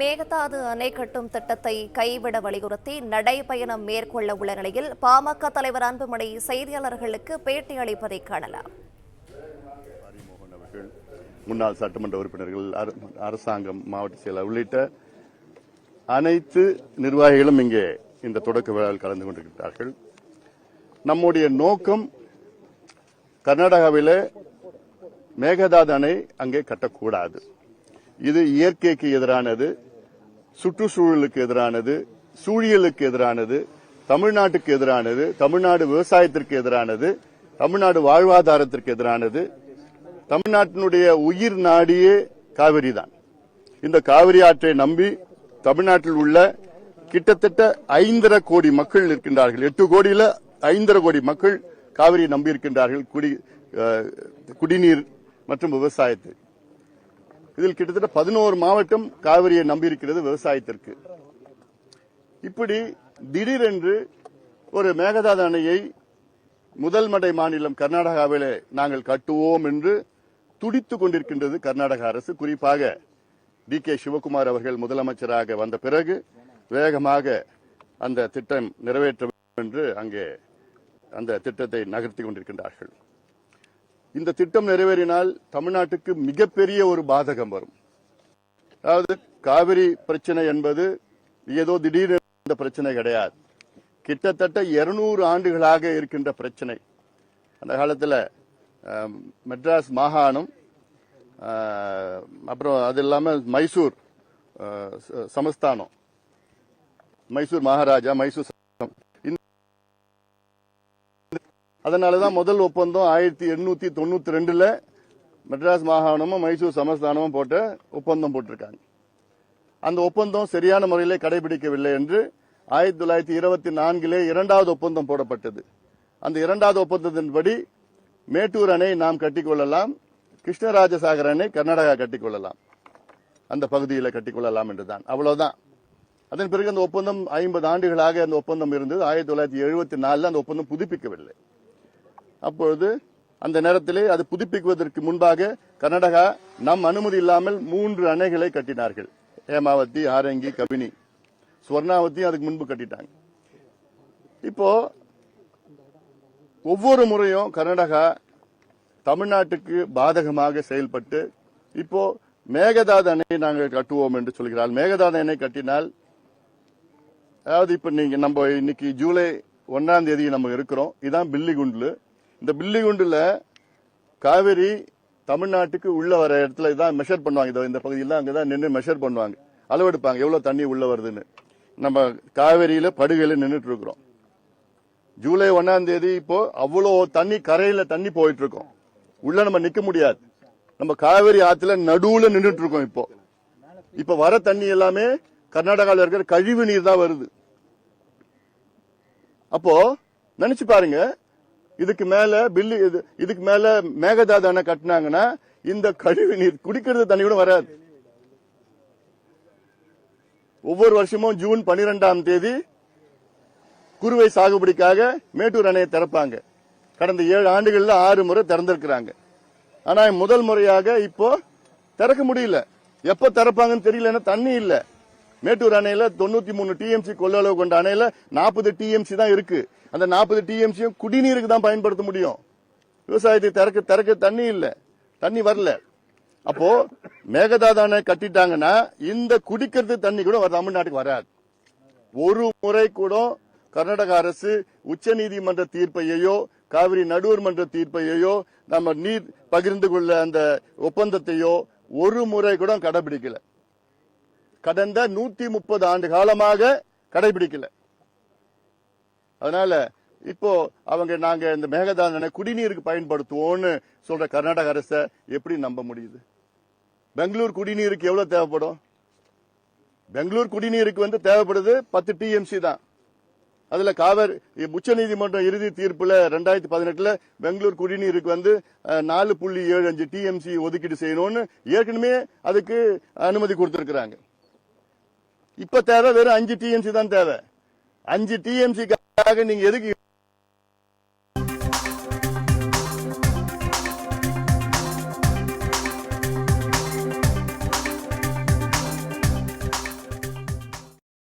மேகதாது அணை கட்டும் திட்டத்தை கைவிட வலியுறுத்தி நடைபயணம் மேற்கொள்ள உள்ள நிலையில் பாமக தலைவர் அன்புமணி செய்தியாளர்களுக்கு பேட்டி அளிப்பதை காணலாம். முன்னாள் சட்டமன்ற உறுப்பினர்கள், அரசாங்கம், மாவட்ட செயலர் உள்ளிட்ட அனைத்து நிர்வாகிகளும் இங்கே இந்த தொடக்க விழாவில் கலந்து கொண்டிருக்கிறார்கள். நம்முடைய நோக்கம் கர்நாடகாவிலே மேகதாது அணை அங்கே கட்டக்கூடாது. இது இயற்கைக்கு எதிரானது, சுற்றுச்சூழலுக்கு எதிரானது, சூழியலுக்கு எதிரானது, தமிழ்நாட்டுக்கு எதிரானது, தமிழ்நாடு விவசாயத்திற்கு எதிரானது, தமிழ்நாடு வாழ்வாதாரத்திற்கு எதிரானது. தமிழ்நாட்டினுடைய உயிர் நாடியே காவிரி தான். இந்த காவிரி ஆற்றை நம்பி தமிழ்நாட்டில் உள்ள கிட்டத்தட்ட 5.5 கோடி மக்கள் இருக்கின்றார்கள். 8 கோடியில 5.5 கோடி மக்கள் காவிரி நம்பி இருக்கின்றார்கள், குடிநீர் மற்றும் விவசாயத்தை. இதில் கிட்டத்தட்ட 11 மாவட்டம் காவிரியை நம்பியிருக்கிறது விவசாயத்திற்கு. இப்படி திடீரென்று ஒரு மேகதாது அணையை முதல் மடை மாநிலம் கர்நாடகாவிலே நாங்கள் கட்டுவோம் என்று துடித்துக் கொண்டிருக்கின்றது கர்நாடக அரசு. குறிப்பாக DK சிவகுமார் அவர்கள் முதலமைச்சராக வந்த பிறகு வேகமாக அந்த திட்டம் நிறைவேற்ற வேண்டும் என்று அங்கே அந்த திட்டத்தை நகர்த்தி கொண்டிருக்கின்றார்கள். இந்த திட்டம் நிறைவேறினால் தமிழ்நாட்டுக்கு மிகப்பெரிய ஒரு பாதகம் வரும். அதாவது காவிரி பிரச்சனை என்பது ஏதோ திடீரென பிரச்சனை கிடையாது. கிட்டத்தட்ட 200 ஆண்டுகளாக இருக்கின்ற பிரச்சனை. அந்த காலத்தில் மெட்ராஸ் மாகாணம், அப்புறம் அது இல்லாம மைசூர் சமஸ்தானம், மைசூர் மகாராஜா, மைசூர் அதனாலதான் முதல் ஒப்பந்தம் 1892 மெட்ராஸ் மாகாணமும் மைசூர் சமஸ்தானமும் போட்ட ஒப்பந்தம் போட்டிருக்காங்க. அந்த ஒப்பந்தம் சரியான முறையிலே கடைபிடிக்கவில்லை என்று 1924 இரண்டாவது ஒப்பந்தம் போடப்பட்டது. அந்த இரண்டாவது ஒப்பந்தத்தின்படி மேட்டூர் அணை நாம் கட்டிக்கொள்ளலாம், கிருஷ்ணராஜசாகர் அணை கர்நாடகா கட்டிக்கொள்ளலாம், அந்த பகுதியில் கட்டிக்கொள்ளலாம் என்றுதான். அவ்வளவுதான். அதன் பிறகு அந்த ஒப்பந்தம் 50 ஆண்டுகளாக அந்த ஒப்பந்தம் இருந்தது. 1974 அந்த ஒப்பந்தம் புதுப்பிக்கவில்லை. அப்பொழுது அந்த நேரத்திலே அது புதுப்பிக்குவதற்கு முன்பாக கர்நாடகா நம் அனுமதி இல்லாமல் 3 அணைகளை கட்டினார்கள். ஹேமாவதி, ஆரங்கி, கபினி, ஸ்வர்ணாவதி அதுக்கு முன்பு கட்டிட்டாங்க. இப்போ ஒவ்வொரு முறையும் கர்நாடகா தமிழ்நாட்டுக்கு பாதகமாக செயல்பட்டு இப்போ மேகதாது அணை நாங்கள் கட்டுவோம் என்று சொல்கிறார்கள். மேகதாது அணை கட்டினால், அதாவது இப்ப நம்ம இன்னைக்கு ஜூலை 1ஆம் தேதி நம்ம இருக்கிறோம். இதுதான் பில்லிகுண்டு. இந்த பில்லிகுண்டுல காவிரி தமிழ்நாட்டுக்கு உள்ள வர இடத்துல இதான் மெஷர் பண்ணுவாங்க. இந்த பகுதியில் அங்கதான் நின்று மெஷர் பண்ணுவாங்க, அளவெடுப்பாங்க எவ்வளவு தண்ணி உள்ள வருதுன்னு. நம்ம காவிரியில படுகையில நின்றுட்டு இருக்கிறோம். ஜூலை 1ஆம் தேதி இப்போ அவ்வளோ தண்ணி, கரையில தண்ணி போயிட்டு இருக்கோம். உள்ள நம்ம நிக்க முடியாது. நம்ம காவிரி ஆத்துல நடுவுல நின்றுட்டு இருக்கோம். இப்ப வர தண்ணி எல்லாமே கர்நாடகாவில் இருக்கிற கழிவு நீர் தான் வருது. அப்போ நினைச்சு பாருங்க, இதுக்கு மேல மேகதாது அணை கட்டினாங்கன்னா இந்த கழிவு நீர் குடிக்கிறது தண்ணி கூட வராது. ஒவ்வொரு வருஷமும் ஜூன் 12ஆம் தேதி குறுவை சாகுபடிக்காக மேட்டூர் அணையை திறப்பாங்க. கடந்த 7 ஆண்டுகள்ல 6 முறை திறந்திருக்கிறாங்க. ஆனா முதல் முறையாக இப்போ திறக்க முடியல. எப்ப திறப்பாங்கன்னு தெரியல, தண்ணி இல்ல. மேட்டூர் அணையில 93 TMC கொள்ளளவு கொண்ட அணையில 40 TMC தான் இருக்கு. அந்த 40 TMC குடிநீருக்கு தான் பயன்படுத்த முடியும். விவசாயத்தை திறக்க தண்ணி இல்ல, தண்ணி வரல. அப்போ மேகதாது அணை கட்டிட்டாங்கன்னா இந்த குடிக்கிறது தண்ணி கூட தமிழ்நாட்டுக்கு வராது. ஒரு முறை கூட கர்நாடக அரசு உச்ச நீதிமன்ற தீர்ப்பையோ காவிரி நடுவர் மன்ற தீர்ப்பையோ நம்ம நீர் பகிர்ந்து கொள்ள அந்த ஒப்பந்தத்தையோ ஒரு முறை கூட கடைபிடிக்கல. கடந்த 130 ஆண்டு காலமாக கடைபிடிக்கல. அதனால இப்போ நாங்க இந்த மேகதாது அணை குடிநீருக்கு பயன்படுத்துவோம்னு சொல்ற கர்நாடக அரசை எப்படி நம்ப முடியுது? பெங்களூர் குடிநீருக்கு எவ்வளவு தேவைப்படும்? பெங்களூர் குடிநீருக்கு தேவைப்படுது 10 TMC தான். அதுல காவிரி உச்ச நீதிமன்றம் இறுதி தீர்ப்புல 2018 பெங்களூர் குடிநீருக்கு 4.75 TMC ஒதுக்கீடு செய்யணும்னு ஏற்கனவே அதுக்கு அனுமதி கொடுத்திருக்கிறாங்க. இப்ப தேவை வெறும் 5 TMC தான் தேவை. 5 TMC நீங்க எதுக்கு